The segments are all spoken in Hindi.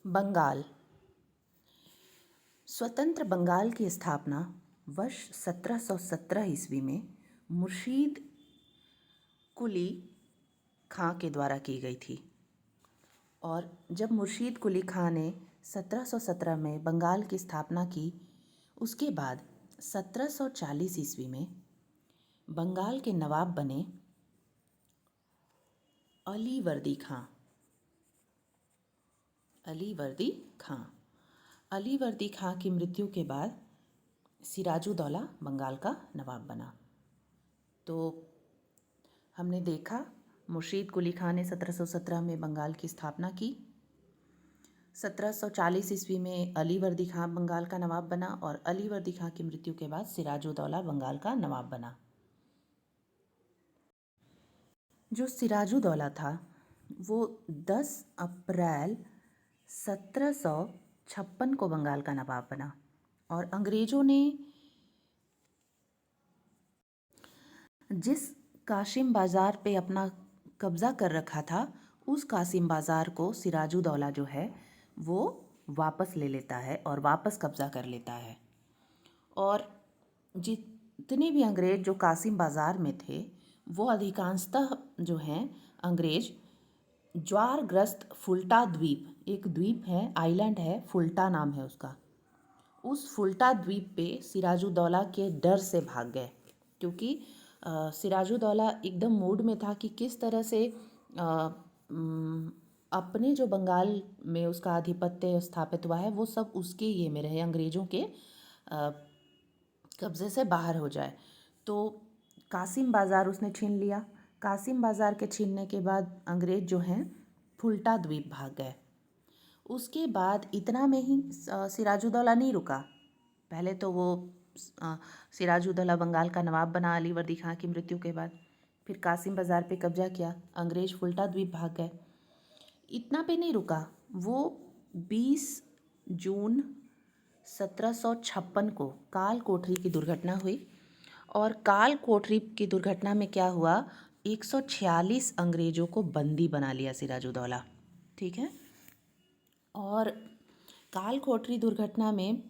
बंगाल। स्वतंत्र बंगाल की स्थापना वर्ष 1717 ईस्वी में मुर्शीद कुली खां के द्वारा की गई थी। और जब मुर्शीद कुली खां ने 1717 में बंगाल की स्थापना की, उसके बाद 1740 ईस्वी में बंगाल के नवाब बने अलीवर्दी खां। अलीवर्दी खां की मृत्यु के बाद सिराजुद्दौला बंगाल का नवाब बना। तो हमने देखा मुर्शीद कुली खां ने 1717 में बंगाल की स्थापना की। 1740 ईस्वी में अलीवर्दी खां बंगाल का नवाब बना और अलीवर्दी खां की मृत्यु के बाद सिराजुद्दौला बंगाल का नवाब बना। जो सिराजुद्दौला था वो 10 अप्रैल 1756 को बंगाल का नवाब बना और अंग्रेज़ों ने जिस कासिम बाज़ार पे अपना कब्ज़ा कर रखा था, उस कासिम बाज़ार को सिराजुद्दौला जो है वो वापस ले लेता है और वापस कब्ज़ा कर लेता है। और जितने भी अंग्रेज़ जो कासिम बाज़ार में थे, वो अधिकांशतः जो हैं अंग्रेज़ ज्वारग्रस्त फुल्टा द्वीप, एक द्वीप है, आइलैंड है, फुल्टा नाम है उसका, उस फुल्टा द्वीप पे सिराजुद्दौला के डर से भाग गए। क्योंकि सिराजुद्दौला एकदम मूड में था कि किस तरह से अपने जो बंगाल में उसका आधिपत्य स्थापित हुआ है वो सब उसके ये में रहे, अंग्रेज़ों के कब्ज़े से बाहर हो जाए। तो कासिम बाज़ार उसने छीन लिया। कासिम बाज़ार के छीनने के बाद अंग्रेज़ जो हैं फुल्टा द्वीप भाग गए। उसके बाद इतना में ही सिराजुद्दौला नहीं रुका। पहले तो वो सिराजुद्दौला बंगाल का नवाब बना अलीवर्दी खां की मृत्यु के बाद, फिर कासिम बाज़ार पे कब्जा किया, अंग्रेज़ फुल्टा द्वीप भाग गए। इतना पे नहीं रुका, वो 20 जून 1756 को काल कोठरी की दुर्घटना हुई। और काल कोठरी की दुर्घटना में क्या हुआ, 146 अंग्रेज़ों को बंदी बना लिया सिराजुद्दौला। ठीक है। और काल कोठरी दुर्घटना में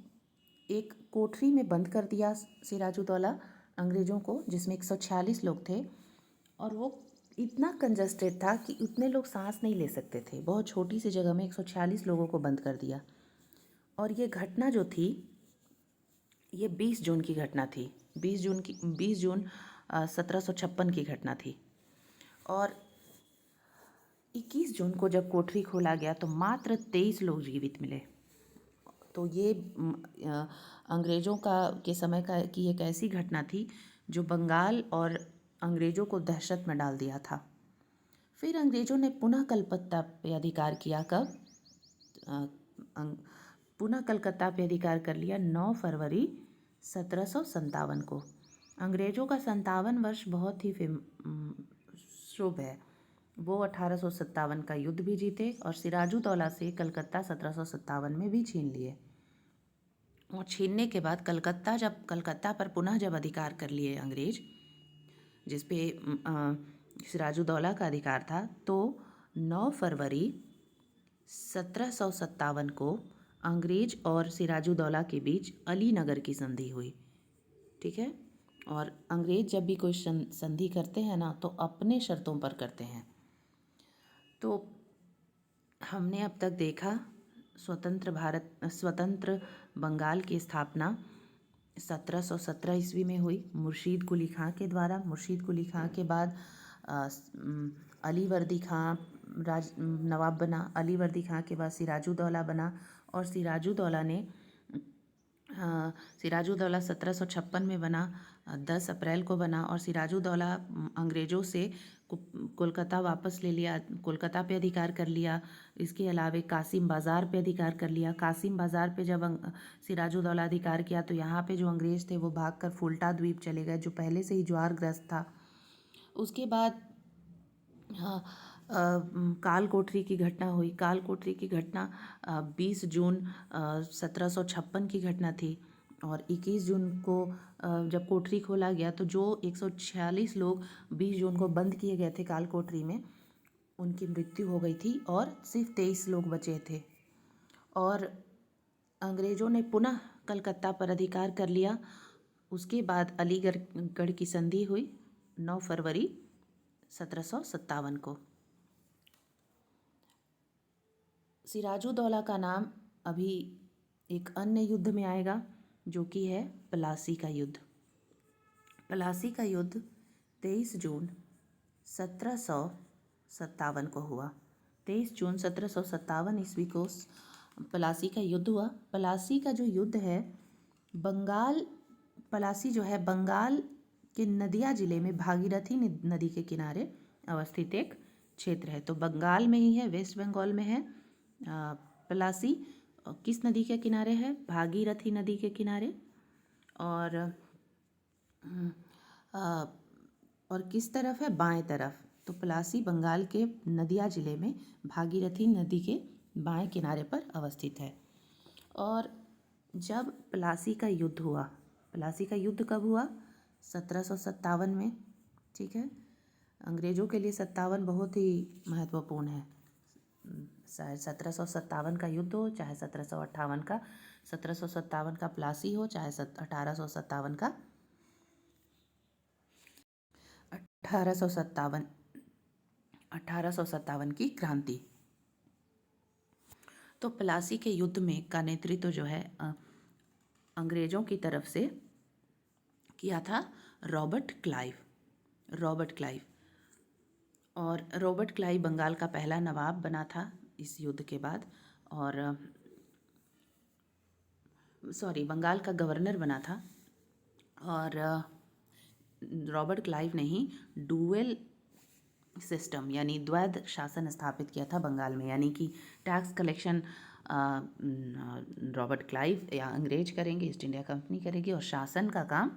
एक कोठरी में बंद कर दिया सिराजुद्दौला अंग्रेज़ों को, जिसमें 146 लोग थे। और वो इतना कंजस्टेड था कि उतने लोग सांस नहीं ले सकते थे। बहुत छोटी सी जगह में 146 लोगों को बंद कर दिया। और ये घटना जो थी, ये 20 जून की घटना थी। 20 जून 1756 की घटना थी। और 21 जून को जब कोठरी खोला गया तो मात्र 23 लोग जीवित मिले। तो ये अंग्रेज़ों के समय की एक ऐसी घटना थी जो बंगाल और अंग्रेज़ों को दहशत में डाल दिया था। फिर अंग्रेज़ों ने पुनः कलकत्ता पे अधिकार किया। कब? पुनः कलकत्ता पे अधिकार कर लिया 9 फरवरी 1757 को। अंग्रेज़ों का 57 वर्ष बहुत ही शुभ है। वो 1857 का युद्ध भी जीते और सिराजुद्दौला से कलकत्ता 1757 में भी छीन लिए। और छीनने के बाद कलकत्ता पर पुनः जब अधिकार कर लिए अंग्रेज़, जिस पे सिराजुद्दौला का अधिकार था, तो 9 फरवरी 1757 को अंग्रेज़ और सिराजुद्दौला के बीच अलीनगर की संधि हुई। ठीक है। और अंग्रेज़ जब भी कोई संधि करते हैं ना, तो अपने शर्तों पर करते हैं। तो हमने अब तक देखा स्वतंत्र बंगाल की स्थापना 1717 ईस्वी में हुई मुर्शीद कुली खां के द्वारा। मुर्शीद कुली खां के बाद अलीवर्दी खां नवाब बना। अलीवर्दी खां के बाद सिराजुद्दौला बना और सिराजुद्दौला 1756 में बना, 10 अप्रैल को बना। और सिराजुद्दौला अंग्रेज़ों से कोलकाता वापस ले लिया, कोलकाता पे अधिकार कर लिया। इसके अलावा कासिम बाज़ार पे अधिकार कर लिया। कासिम बाज़ार पे जब सिराजुद्दौला अधिकार किया तो यहाँ पे जो अंग्रेज़ थे वो भागकर फुल्टा द्वीप चले गए, जो पहले से ही ज्वारग्रस्त था। उसके बाद काल कोठरी की घटना हुई। काल कोठरी की घटना 20 जून 1756 की घटना थी। और 21 जून को जब कोठरी खोला गया तो जो 146 लोग 20 जून को बंद किए गए थे काल कोठरी में, उनकी मृत्यु हो गई थी और सिर्फ 23 लोग बचे थे। और अंग्रेज़ों ने पुनः कलकत्ता पर अधिकार कर लिया। उसके बाद अलीगढ़ गढ़ की संधि हुई 9 फरवरी 1757 को। सिराजुद्दौला का नाम अभी एक अन्य युद्ध में आएगा जो कि है प्लासी का युद्ध। प्लासी का युद्ध 23 जून 1757 को हुआ। 23 जून 1757 ईस्वी को प्लासी का युद्ध हुआ। प्लासी का जो युद्ध है प्लासी जो है बंगाल के नदिया जिले में भागीरथी नदी के किनारे अवस्थित एक क्षेत्र है। तो बंगाल में ही है, वेस्ट बंगाल में है प्लासी। किस नदी के किनारे है? भागीरथी नदी के किनारे। और किस तरफ है? बाएं तरफ। तो प्लासी बंगाल के नदिया जिले में भागीरथी नदी के बाएं किनारे पर अवस्थित है। और जब प्लासी का युद्ध हुआ, प्लासी का युद्ध कब हुआ? 1757 में। ठीक है, अंग्रेज़ों के लिए 57 बहुत ही महत्वपूर्ण है। चाहे 1757 का युद्ध हो, चाहे 1758 का, 1757 का प्लासी हो, चाहे 1857 का 1857 की क्रांति। तो प्लासी के युद्ध में का नेतृत्व जो है अंग्रेज़ों की तरफ से किया था रॉबर्ट क्लाइव। और रॉबर्ट क्लाइव बंगाल का पहला नवाब बना था इस युद्ध के बाद। और बंगाल का गवर्नर बना था। और रॉबर्ट क्लाइव ने ही डुअल सिस्टम यानी द्वैध शासन स्थापित किया था बंगाल में। यानी कि टैक्स कलेक्शन रॉबर्ट क्लाइव या अंग्रेज करेंगे, ईस्ट इंडिया कंपनी करेगी, और शासन का काम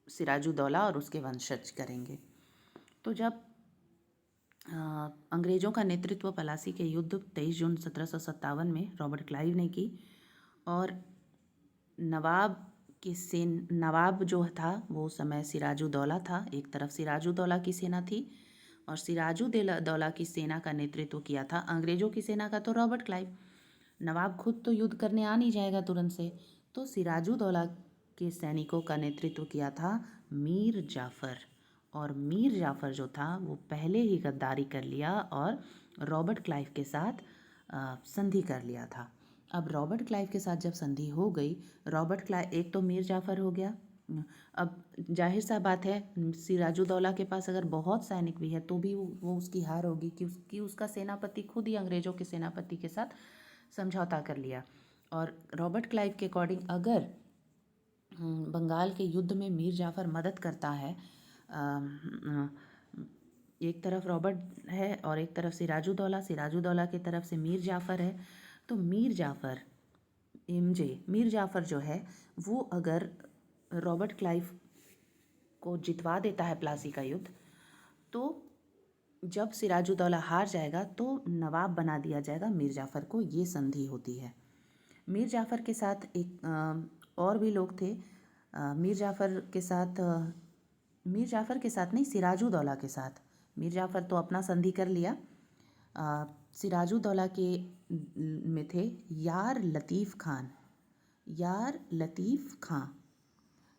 सिराजुद्दौला और उसके वंशज करेंगे। तो जब अंग्रेज़ों का नेतृत्व प्लासी के युद्ध 23 जून 1757 में रॉबर्ट क्लाइव ने की, और नवाब जो था वो उस समय सिराजुद्दौला था। एक तरफ सिराजुद्दौला की सेना थी और सिराजुद्दौला की सेना का नेतृत्व किया था अंग्रेज़ों की सेना का तो रॉबर्ट क्लाइव। नवाब खुद तो युद्ध करने आ नहीं जाएगा तुरंत से, तो सिराजुद्दौला के सैनिकों का नेतृत्व किया था मीर जाफ़र। और मीर जाफ़र जो था वो पहले ही गद्दारी कर लिया और रॉबर्ट क्लाइव के साथ संधि कर लिया था। अब रॉबर्ट क्लाइव के साथ जब संधि हो गई, रॉबर्ट क्लाइव एक तो मीर जाफ़र हो गया। अब जाहिर सा बात है सिराजुद्दौला के पास अगर बहुत सैनिक भी है तो भी वो उसकी हार होगी कि उसका सेनापति खुद ही अंग्रेज़ों के सेनापति के साथ समझौता कर लिया। और रॉबर्ट क्लाइव के अकॉर्डिंग अगर बंगाल के युद्ध में मीर जाफ़र मदद करता है, एक तरफ रॉबर्ट है और एक तरफ सिराजुद्दौला की तरफ से मीर जाफ़र है, तो मीर जाफ़र जो है वो अगर रॉबर्ट क्लाइव को जितवा देता है प्लासी का युद्ध, तो जब सिराजुद्दौला हार जाएगा तो नवाब बना दिया जाएगा मीर जाफ़र को। ये संधि होती है। मीर जाफ़र के साथ एक और भी लोग थे। मीर जाफ़र के साथ नहीं, सिराजुद्दौला के साथ। मीर जाफ़र तो अपना संधि कर लिया। सिराजुद्दौला के में थे यार लतीफ़ खां।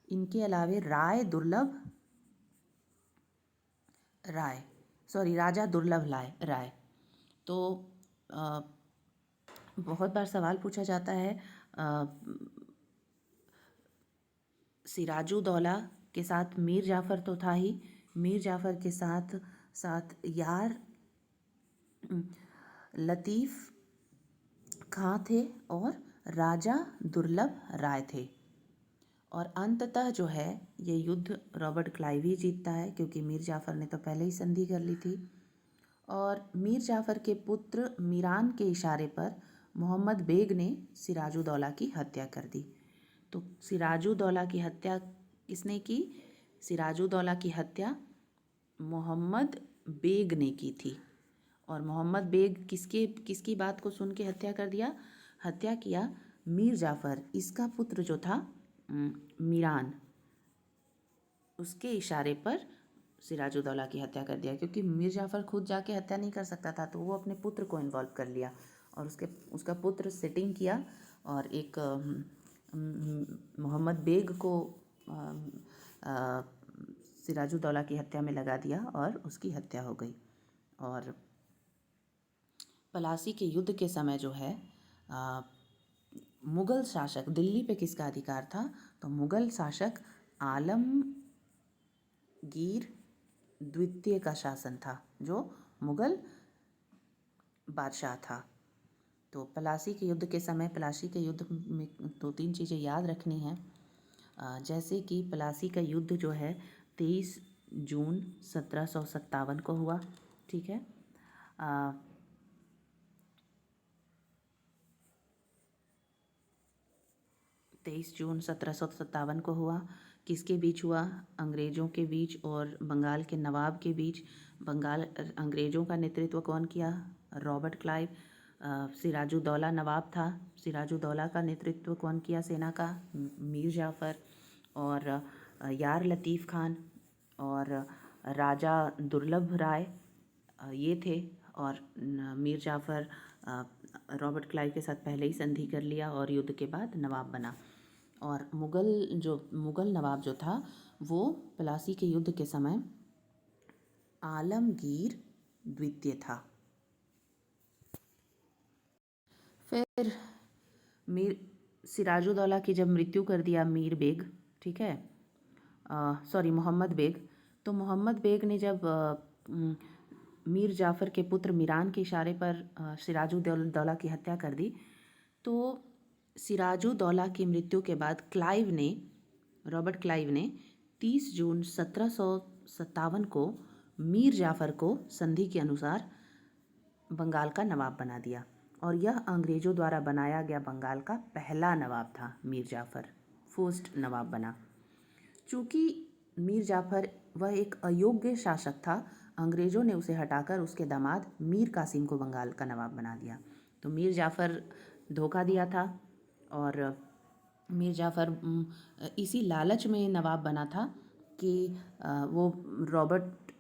इनके अलावे राजा दुर्लभ राय। तो बहुत बार सवाल पूछा जाता है सिराजुद्दौला के साथ मीर जाफ़र तो था ही, मीर जाफ़र के साथ साथ यार लतीफ़ खां थे और राजा दुर्लभ राय थे। और अंततः जो है ये युद्ध रॉबर्ट क्लाइव ही जीतता है, क्योंकि मीर जाफ़र ने तो पहले ही संधि कर ली थी। और मीर जाफ़र के पुत्र मीरान के इशारे पर मोहम्मद बेग ने सिराजुद्दौला की हत्या कर दी। तो सिराजुद्दौला की हत्या किसने की? सिराजुद्दौला की हत्या मोहम्मद बेग ने की थी। और मोहम्मद बेग किसकी बात को सुन के हत्या किया? मीर जाफ़र, इसका पुत्र जो था मीरान, उसके इशारे पर सिराजुद्दौला की हत्या कर दिया, क्योंकि मीर जाफ़र खुद जाके हत्या नहीं कर सकता था, तो वो अपने पुत्र को इन्वॉल्व कर लिया और उसका पुत्र सिटिंग किया और एक मोहम्मद बेग को सिराजुद्दौला की हत्या में लगा दिया और उसकी हत्या हो गई। और पलासी के युद्ध के समय जो है मुग़ल शासक, दिल्ली पे किसका अधिकार था, तो मुग़ल शासक आलमगीर द्वितीय का शासन था, जो मुग़ल बादशाह था। तो पलासी के युद्ध के समय, पलासी के युद्ध में 2-3 चीज़ें याद रखनी हैं, जैसे कि पलासी का युद्ध जो है 23 जून 1757 को हुआ, ठीक है। 23 जून 1757 को हुआ। किसके बीच हुआ? अंग्रेज़ों के बीच और बंगाल के नवाब के बीच। अंग्रेज़ों का नेतृत्व कौन किया? Robert Clive. सिराजुद्दौला नवाब था। सिराजुद्दौला का नेतृत्व कौन किया सेना का? मीर जाफ़र। और यार लतीफ़ खान और राजा दुर्लभ राय ये थे। और मीर जाफ़र रॉबर्ट क्लाइव के साथ पहले ही संधि कर लिया और युद्ध के बाद नवाब बना। और मुग़ल नवाब जो था वो पलासी के युद्ध के समय आलमगीर द्वितीय था। फिर सिराजुद्दौला की जब मृत्यु कर दिया मीर बेग, ठीक है, मोहम्मद बेग, तो मोहम्मद बेग ने जब मीर जाफ़र के पुत्र मीरान के इशारे पर सिराजुद्दौला की हत्या कर दी, तो सिराजुद्दौला की मृत्यु के बाद रॉबर्ट क्लाइव ने 30 जून 1757 को मीर जाफ़र को संधि के अनुसार बंगाल का नवाब बना दिया और यह अंग्रेज़ों द्वारा बनाया गया बंगाल का पहला नवाब था। मीर जाफ़र फर्स्ट नवाब बना। चूँकि मीर जाफ़र वह एक अयोग्य शासक था, अंग्रेज़ों ने उसे हटाकर उसके दामाद मीर कासिम को बंगाल का नवाब बना दिया। तो मीर जाफ़र धोखा दिया था और मीर जाफ़र इसी लालच में नवाब बना था कि वो रॉबर्ट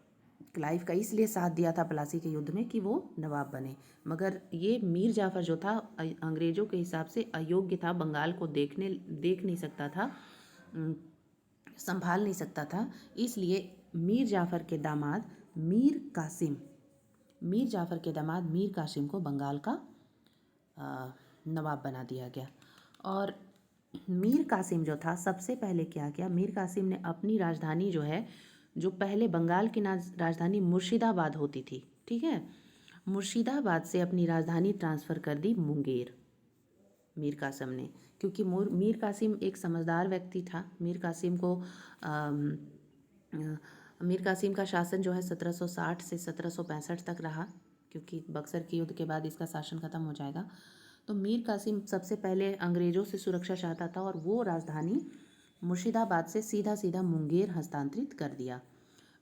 क्लाइव का इसलिए साथ दिया था पलासी के युद्ध में कि वो नवाब बने, मगर ये मीर जाफ़र जो था अंग्रेज़ों के हिसाब से अयोग्य था, बंगाल को देख नहीं सकता था, संभाल नहीं सकता था। इसलिए मीर जाफ़र के दामाद मीर कासिम को बंगाल का नवाब बना दिया गया। और मीर कासिम जो था, सबसे पहले क्या किया, मीर कासिम ने अपनी राजधानी जो है, जो पहले बंगाल की राजधानी मुर्शिदाबाद होती थी, ठीक है, मुर्शिदाबाद से अपनी राजधानी ट्रांसफ़र कर दी मुंगेर मीर कासिम ने, क्योंकि मीर कासिम एक समझदार व्यक्ति था। मीर कासिम का शासन जो है 1760 से 1765 तक रहा, क्योंकि बक्सर के युद्ध के बाद इसका शासन खत्म हो जाएगा। तो मीर कासिम सबसे पहले अंग्रेज़ों से सुरक्षा चाहता था और वो राजधानी मुर्शिदाबाद से सीधा मुंगेर हस्तांतरित कर दिया।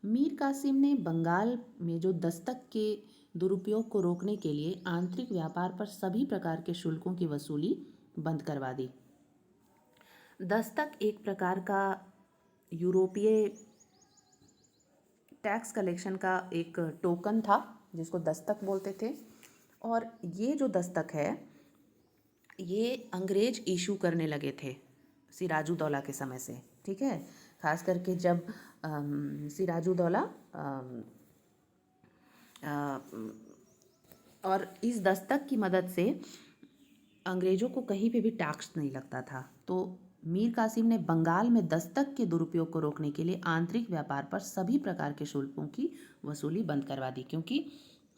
मीर कासिम ने बंगाल में जो दस्तक के दुरुपयोग को रोकने के लिए आंतरिक व्यापार पर सभी प्रकार के शुल्कों की वसूली बंद करवा दी। दस्तक एक प्रकार का यूरोपीय टैक्स कलेक्शन का एक टोकन था जिसको दस्तक बोलते थे। और ये जो दस्तक है ये अंग्रेज इशू करने लगे थे सिराजुद्दौला के समय से, ठीक है, खास करके जब सिराजुद्दौला और इस दस्तक की मदद से अंग्रेज़ों को कहीं पे भी टैक्स नहीं लगता था। तो मीर कासिम ने बंगाल में दस्तक के दुरुपयोग को रोकने के लिए आंतरिक व्यापार पर सभी प्रकार के शुल्कों की वसूली बंद करवा दी, क्योंकि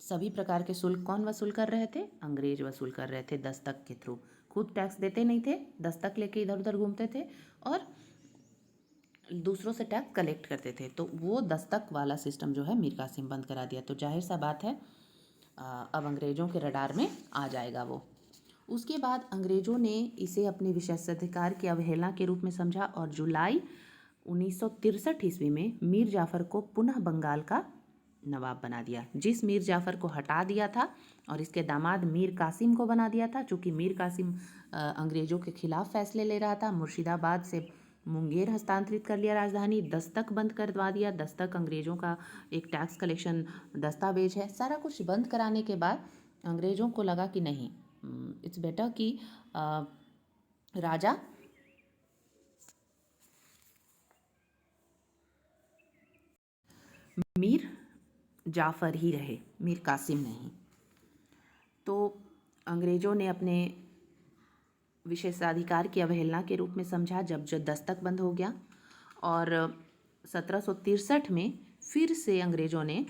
सभी प्रकार के शुल्क कौन वसूल कर रहे थे? अंग्रेज वसूल कर रहे थे दस्तक के थ्रू। खुद टैक्स देते नहीं थे, दस्तक लेके इधर उधर घूमते थे और दूसरों से टैक्स कलेक्ट करते थे। तो वो दस्तक वाला सिस्टम जो है मीर कासिम बंद करा दिया। तो जाहिर सा बात है अब अंग्रेज़ों के रडार में आ जाएगा वो। उसके बाद अंग्रेज़ों ने इसे अपने विशेषाधिकार की अवहेलना के रूप में समझा और जुलाई 1963 ईस्वी में मीर जाफ़र को पुनः बंगाल का नवाब बना दिया। जिस मीर जाफ़र को हटा दिया था और इसके दामाद मीर कासिम को बना दिया था, चूँकि मीर कासिम अंग्रेज़ों के खिलाफ फैसले ले रहा था, मुर्शिदाबाद से मुंगेर हस्तांतरित कर लिया राजधानी, दस्तक बंद करवा दिया। दस्तक अंग्रेज़ों का एक टैक्स कलेक्शन दस्तावेज है। सारा कुछ बंद कराने के बाद अंग्रेज़ों को लगा कि नहीं, इट्स बेटर कि राजा मीर जाफ़र ही रहे, मीर कासिम नहीं। तो अंग्रेज़ों ने अपने विशेषाधिकार की अवहेलना के रूप में समझा जब दस्तक बंद हो गया, और 1763 में फिर से अंग्रेज़ों ने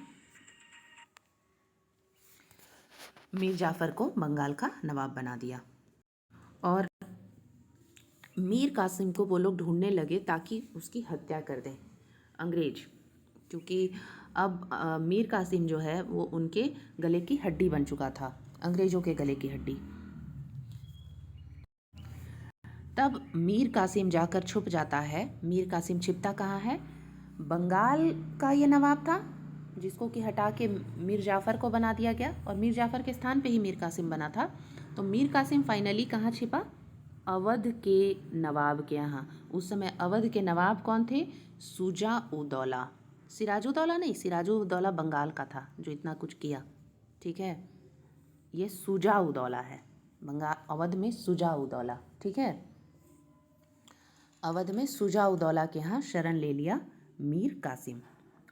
मीर जाफ़र को बंगाल का नवाब बना दिया। और मीर कासिम को वो लोग ढूंढने लगे ताकि उसकी हत्या कर दें अंग्रेज, क्योंकि अब मीर कासिम जो है वो उनके गले की हड्डी बन चुका था, अंग्रेज़ों के गले की हड्डी। तब मीर कासिम जाकर छुप जाता है। मीर कासिम छिपता कहाँ है? बंगाल का ये नवाब था जिसको कि हटा के मीर जाफ़र को बना दिया गया, और मीर जाफ़र के स्थान पे ही मीर कासिम बना था। तो मीर कासिम फाइनली कहाँ छिपा? अवध के नवाब के यहाँ। उस समय अवध के नवाब कौन थे? शुजा-उद-दौला। सिराजुद्दौला नहीं, सिराजुद्दौला बंगाल का था जो इतना कुछ किया, ठीक है। ये शुजा-उद-दौला है, बंगाल अवध में शुजा-उद-दौला, ठीक है। अवध में शुजा-उद-दौला के यहाँ शरण ले लिया मीर कासिम।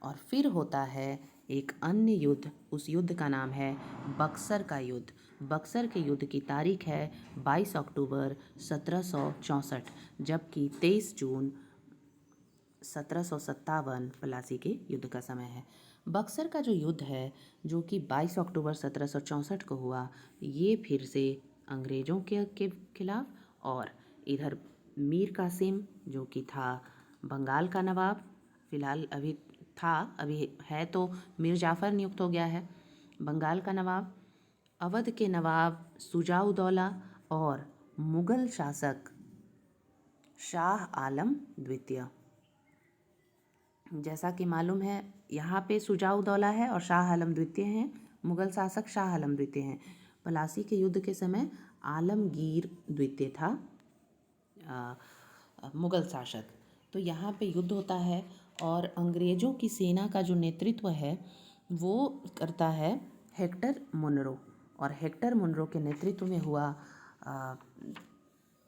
और फिर होता है एक अन्य युद्ध। उस युद्ध का नाम है बक्सर का युद्ध। बक्सर के युद्ध की तारीख है 22 अक्टूबर 1764, जबकि 23 जून 1757 प्लासी के युद्ध का समय है। बक्सर का जो युद्ध है, जो कि 22 अक्टूबर 1764 को हुआ, ये फिर से अंग्रेज़ों के खिलाफ, और इधर मीर कासिम जो कि था बंगाल का नवाब, फ़िलहाल अभी है तो मीर जाफ़र नियुक्त हो गया है, बंगाल का नवाब, अवध के नवाब शुजा-उद-दौला और मुग़ल शासक शाह आलम द्वितीय। जैसा कि मालूम है, यहाँ पे शुजा-उद-दौला है और शाह आलम द्वितीय हैं। मुग़ल शासक शाह आलम द्वितीय हैं। प्लासी के युद्ध के समय आलमगीर द्वितीय था मुग़ल शासक। तो यहाँ पे युद्ध होता है, और अंग्रेज़ों की सेना का जो नेतृत्व है वो करता है हेक्टर मुनरो, और हेक्टर मुनरो के नेतृत्व में हुआ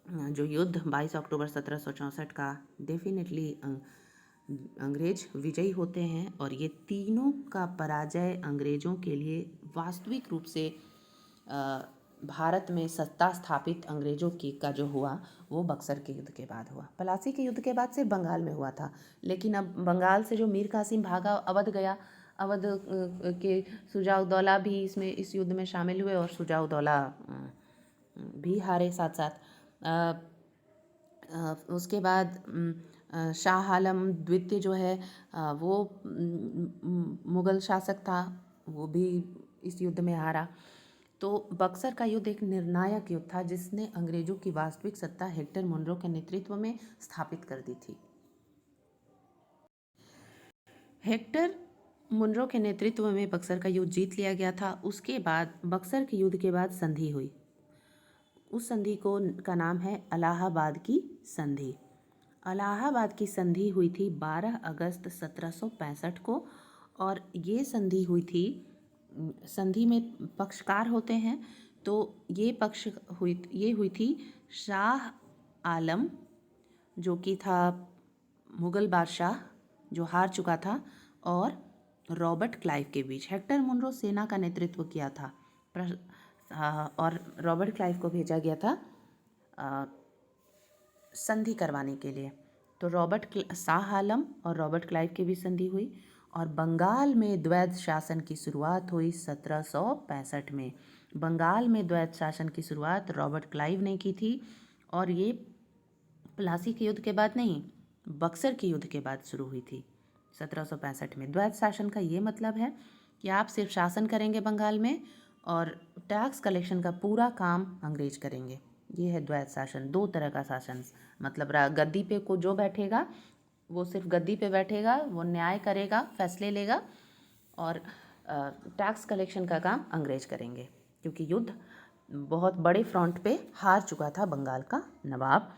जो युद्ध 22 अक्टूबर 1764 का, डेफिनेटली अंग्रेज विजयी होते हैं। और ये तीनों का पराजय अंग्रेज़ों के लिए वास्तविक रूप से भारत में सत्ता स्थापित अंग्रेज़ों की का जो हुआ वो बक्सर के युद्ध के बाद हुआ। प्लासी के युद्ध के बाद सिर्फ बंगाल में हुआ था, लेकिन अब बंगाल से जो मीर कासिम भागा अवध गया, अवध के शुजा-उद-दौला भी इस युद्ध में शामिल हुए, और शुजा-उद-दौला भी हारे साथ साथ। उसके बाद शाह आलम द्वितीय जो है वो मुग़ल शासक था, वो भी इस युद्ध में हारा। तो बक्सर का युद्ध एक निर्णायक युद्ध था जिसने अंग्रेज़ों की वास्तविक सत्ता हेक्टर मुनरो के नेतृत्व में स्थापित कर दी थी। हेक्टर मुनरो के नेतृत्व में बक्सर का युद्ध जीत लिया गया था। उसके बाद बक्सर के युद्ध के बाद संधि हुई। उस संधि का नाम है इलाहाबाद की संधि। इलाहाबाद की संधि हुई थी 12 अगस्त 1765 को, और ये संधि हुई थी, संधि में पक्षकार होते हैं, तो ये हुई थी शाह आलम जो कि था मुग़ल बादशाह जो हार चुका था, और रॉबर्ट क्लाइव के बीच। हेक्टर मुनरो सेना का नेतृत्व किया था और रॉबर्ट क्लाइव को भेजा गया था संधि करवाने के लिए। तो शाह आलम और रॉबर्ट क्लाइव की भी संधि हुई, और बंगाल में द्वैध शासन की शुरुआत हुई 1765 में। बंगाल में द्वैध शासन की शुरुआत रॉबर्ट क्लाइव ने की थी, और ये प्लासी के युद्ध के बाद नहीं, बक्सर के युद्ध के बाद शुरू हुई थी 1765 में। द्वैध शासन का ये मतलब है कि आप सिर्फ शासन करेंगे बंगाल में, और टैक्स कलेक्शन का पूरा काम अंग्रेज करेंगे। ये है द्वैध शासन। दो तरह का शासन, मतलब गद्दी पे को जो बैठेगा वो सिर्फ गद्दी पे बैठेगा, वो न्याय करेगा, फैसले लेगा, और टैक्स कलेक्शन का काम अंग्रेज करेंगे, क्योंकि युद्ध बहुत बड़े फ्रंट पे हार चुका था बंगाल का नवाब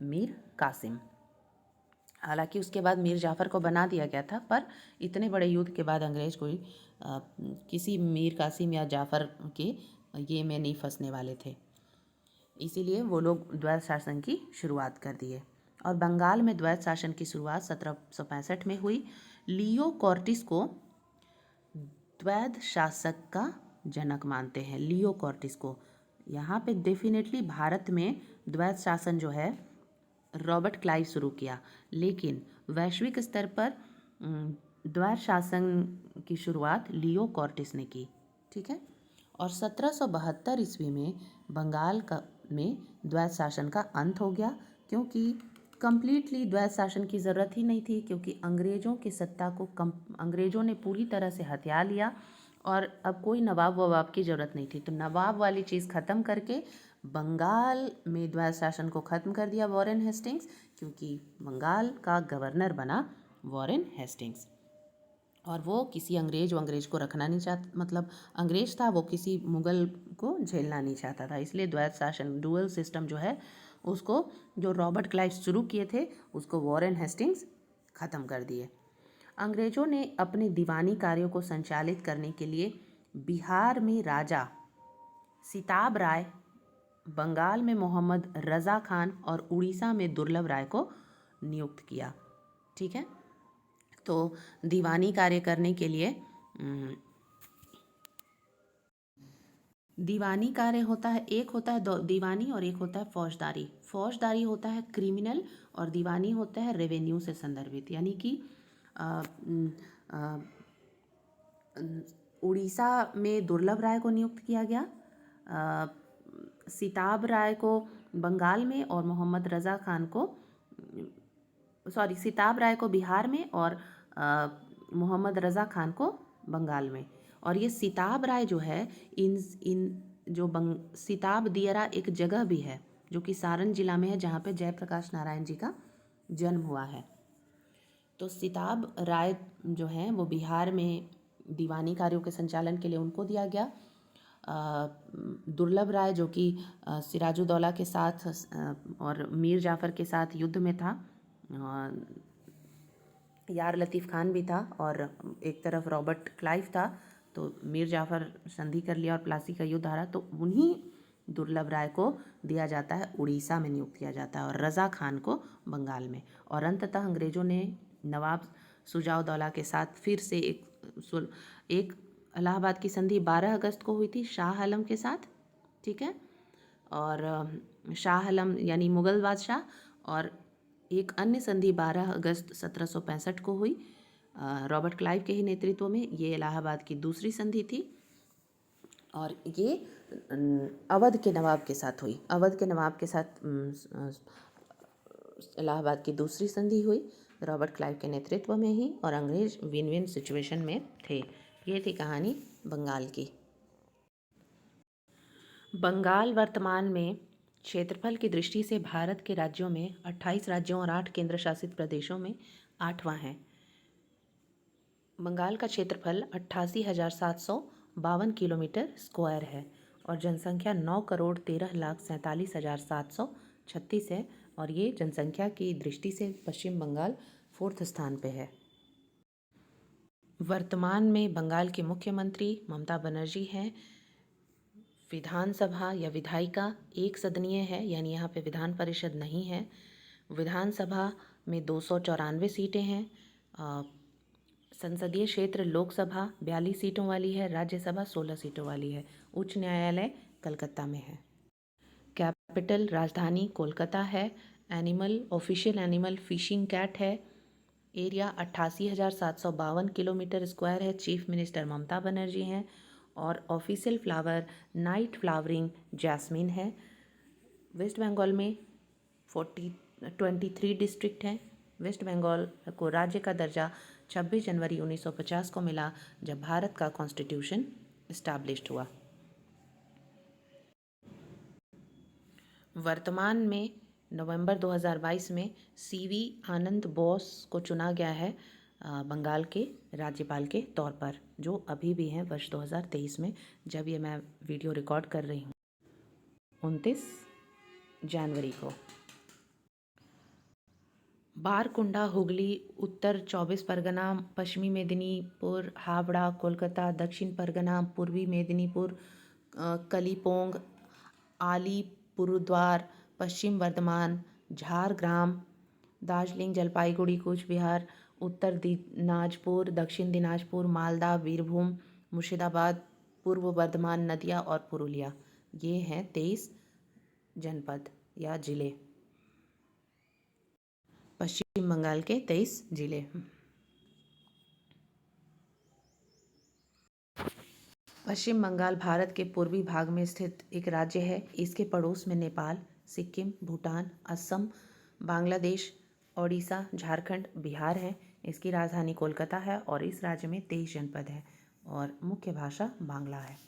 मीर कासिम। हालांकि उसके बाद मीर जाफ़र को बना दिया गया था, पर इतने बड़े युद्ध के बाद अंग्रेज कोई किसी मीर कासिम या जाफ़र के ये में नहीं फंसने वाले थे, इसीलिए वो लोग द्वैत शासन की शुरुआत कर दिए। और बंगाल में द्वैत शासन की शुरुआत 1765 में हुई। लियो कॉर्टिस को द्वैत शासक का जनक मानते हैं, लियो कॉर्टिस को। यहाँ पे डेफिनेटली भारत में द्वैत शासन जो है रॉबर्ट क्लाइव शुरू किया, लेकिन वैश्विक स्तर पर द्वैत शासन की शुरुआत लियो कॉर्टिस ने की। ठीक है। और 1772 ईस्वी में बंगाल में द्वैत शासन का अंत हो गया, क्योंकि कंप्लीटली द्वैत शासन की ज़रूरत ही नहीं थी, क्योंकि अंग्रेज़ों की सत्ता को अंग्रेज़ों ने पूरी तरह से हथिया लिया और अब कोई नवाब ववाब की ज़रूरत नहीं थी। तो नवाब वाली चीज़ ख़त्म करके बंगाल में द्वैत शासन को ख़त्म कर दिया वॉरेन हेस्टिंग्स, क्योंकि बंगाल का गवर्नर बना वॉरेन हेस्टिंग्स। और वो किसी अंग्रेज को रखना नहीं चाहता, मतलब अंग्रेज था वो किसी मुग़ल को झेलना नहीं चाहता था, इसलिए द्वैत शासन डुअल सिस्टम जो है उसको, जो रॉबर्ट क्लाइव शुरू किए थे, उसको वॉरेन हेस्टिंग्स ख़त्म कर दिए। अंग्रेज़ों ने अपने दीवानी कार्यों को संचालित करने के लिए बिहार में राजा सिताब राय, बंगाल में मोहम्मद रज़ा खान और उड़ीसा में दुर्लभ राय को नियुक्त किया। ठीक है। तो दीवानी कार्य करने के लिए दीवानी कार्य होता है, एक होता है दीवानी और एक होता है फौजदारी। फौजदारी होता है क्रिमिनल और दीवानी होता है रेवेन्यू से संदर्भित। यानी कि उड़ीसा में दुर्लभ राय को नियुक्त किया गया, सिताब राय को बंगाल में और मोहम्मद रज़ा खान को सिताब राय को बिहार में और मोहम्मद रज़ा खान को बंगाल में। और ये सिताब राय जो है सिताब दियरा एक जगह भी है जो कि सारण जिला में है, जहाँ पे जयप्रकाश नारायण जी का जन्म हुआ है। तो सिताब राय जो हैं वो बिहार में दीवानी कार्यों के संचालन के लिए उनको दिया गया। दुर्लभ राय जो कि सिराजुद्दौला के साथ और मीर जाफ़र के साथ युद्ध में था, यार लतीफ़ खान भी था और एक तरफ रॉबर्ट क्लाइव था, तो मीर जाफ़र संधि कर लिया और प्लासी का युद्ध हारा, तो उन्हीं दुर्लभ राय को दिया जाता है, उड़ीसा में नियुक्त किया जाता है, और रज़ा खान को बंगाल में। और अंततः अंग्रेज़ों ने नवाब शुजाउद्दौला के साथ फिर से एक इलाहाबाद की संधि 12 अगस्त को हुई थी शाह आलम के साथ। ठीक है। और शाह आलम यानी मुग़ल बादशाह, और एक अन्य संधि 12 अगस्त 1765 को हुई रॉबर्ट क्लाइव के ही नेतृत्व में। ये इलाहाबाद की दूसरी संधि थी और ये अवध के नवाब के साथ हुई। अवध के नवाब के साथ इलाहाबाद की दूसरी संधि हुई रॉबर्ट क्लाइव के नेतृत्व में ही, और अंग्रेज विन विन सिचुएशन में थे। ये थी कहानी बंगाल की। बंगाल वर्तमान में क्षेत्रफल की दृष्टि से भारत के राज्यों में 28 राज्यों और 8 केंद्र शासित प्रदेशों में 8वां है। बंगाल का क्षेत्रफल 88,752 किलोमीटर स्क्वायर है और जनसंख्या 9,13,47,736 है, और ये जनसंख्या की दृष्टि से पश्चिम बंगाल 4th स्थान पे है। वर्तमान में बंगाल के मुख्यमंत्री ममता बनर्जी हैं। विधानसभा या विधायिका एक सदनीय है, यानी यहाँ पे विधान परिषद नहीं है। विधानसभा में 294 सीटें हैं। संसदीय क्षेत्र लोकसभा 42 सीटों वाली है, राज्यसभा 16 सीटों वाली है। उच्च न्यायालय कलकत्ता में है। कैपिटल राजधानी कोलकाता है। Animal official animal fishing cat है। एरिया 88,752 किलोमीटर स्क्वायर है। चीफ मिनिस्टर ममता बनर्जी हैं और official flower night flowering jasmine है। वेस्ट बंगाल में 23 डिस्ट्रिक्ट हैं। वेस्ट बंगाल को राज्य का दर्जा 26 जनवरी 1950 को मिला, जब भारत का कॉन्स्टिट्यूशन इस्टेब्लिश्ड हुआ। वर्तमान में नवंबर 2022 में सीवी आनंद बोस को चुना गया है बंगाल के राज्यपाल के तौर पर, जो अभी भी हैं वर्ष 2023 में, जब ये मैं वीडियो रिकॉर्ड कर रही हूँ 29 जनवरी को। बारकुंडा हुगली, उत्तर 24 परगना, पश्चिमी मेदिनीपुर, हावड़ा, कोलकाता, दक्षिण परगना, पूर्वी मेदिनीपुर, कलिम्पोंग, अलीपुरद्वार, पश्चिम बर्धमान, झारग्राम, दार्जिलिंग, जलपाईगुड़ी, कूच बिहार, उत्तर दिनाजपुर, दक्षिण दिनाजपुर, मालदा, बीरभूम, मुर्शिदाबाद, पूर्व बर्धमान, नदिया और पुरुलिया। ये हैं 23 जनपद या जिले, पश्चिम बंगाल के 23 जिले। पश्चिम बंगाल भारत के पूर्वी भाग में स्थित एक राज्य है। इसके पड़ोस में नेपाल, सिक्किम, भूटान, असम, बांग्लादेश, ओडिशा, झारखंड, बिहार है। इसकी राजधानी कोलकाता है और इस राज्य में 23 जनपद है और मुख्य भाषा बांग्ला है।